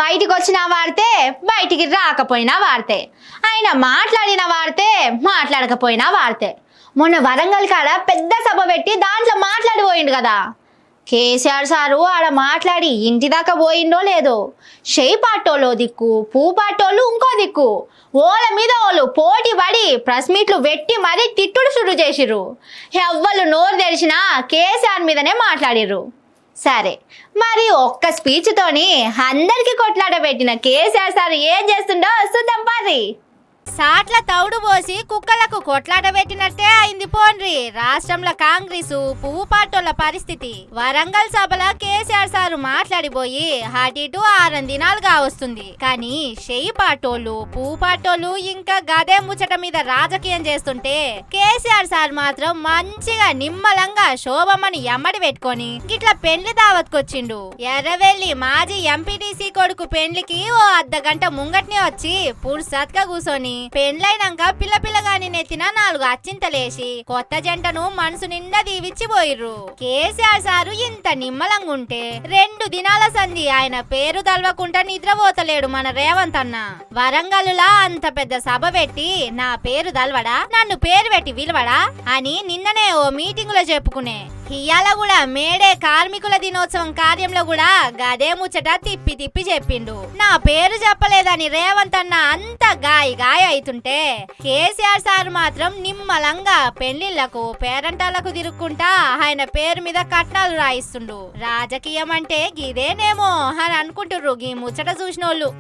బయటికి వచ్చినా వాడితే, బయటికి రాకపోయినా వాడితే, ఆయన మాట్లాడిన వాడితే, మాట్లాడకపోయినా వాడితే. మొన్న వరంగల్ కాడ పెద్ద సభ పెట్టి దాంట్లో మాట్లాడిపోయిండు కదా. కేసీఆర్ సారు ఆడ మాట్లాడి ఇంటి దాకా పోయిండో లేదో, షెయి పాటోలో దిక్కు, పూ పాటోళ్ళు ఇంకో దిక్కు, ఓళ్ళ మీద వాళ్ళు పోటీ పడి ప్రెస్ మీట్లు పెట్టి మరీ తిట్టుడు సుడు చేసిర్రు. ఎవ్వరు నోరు తెరిచినా కేసీఆర్ మీదనే మాట్లాడిర్రు. సరే, మరి ఒక్క స్పీచ్తోని అందరికి కొట్లాట పెట్టిన కేసీఆర్ సార్ ఏం చేస్తుండో చూద్దాం పారి. సాట్ల తౌడు పోసి కుక్కలకు కొట్లాట పెట్టినట్టే అయింది పోండ్రి రాష్ట్రంలో కాంగ్రెస్ పువ్వు పాటోళ్ల పరిస్థితి. వరంగల్ సభలో కేసీఆర్ సారు మాట్లాడిపోయి అటు 6 దినాలుగా వస్తుంది. కానీ షెయి పాటోళ్ళు, పువ్వు పాటోళ్ళు ఇంకా గదే ముచ్చట మీద రాజకీయం చేస్తుంటే కేసీఆర్ సార్ మాత్రం మంచిగా నిమ్మలంగా శోభమ్మని ఎమ్మడి పెట్టుకొని గిట్లా పెండ్లి దావత్కొచ్చిండు. ఎర్రవెల్లి మాజీ ఎంపీటీసీ కొడుకు పెండ్లికి ఓ అర్ధగంట ముంగట్నే వచ్చి పుర్సత్గా కూసోని పెండ్లైనాక పిల్లగాని నెత్తిన 4 అచ్చింతలేసి కొత్త జంటను మనసు నిండా దీవిచ్చిపోయిర్రు. కేసీఆర్ సారు ఇంత నిమ్మలంగుంటే 2 దినాల సంధి ఆయన పేరు తలవకుండా నిద్రపోతలేడు మన రేవంత్ అన్న. వరంగల్లులా అంత పెద్ద సభ పెట్టి నా పేరు తలవడా, నన్ను పేరు పెట్టి విలువడా అని నిన్ననే ఓ మీటింగ్ లో చెప్పుకునే. ఇయాల కూడా మేడే కార్మికుల దినోత్సవం కార్యంలో కూడా గదే ముచ్చట తిప్పి చెప్పిండు. నా పేరు చెప్పలేదని రేవంత్ అన్న అంత గాయ అవుతుంటే కేసీఆర్ సార్ మాత్రం నిమ్మలంగా పెళ్లిళ్లకు పేరంటాలకు తిరుక్కుంటా ఆయన పేరు మీద కట్నాలు రాయిస్తుండు. రాజకీయం అంటే గిదేనేమో అని అనుకుంటుర్రు గీ ముచ్చట చూసినోళ్ళు.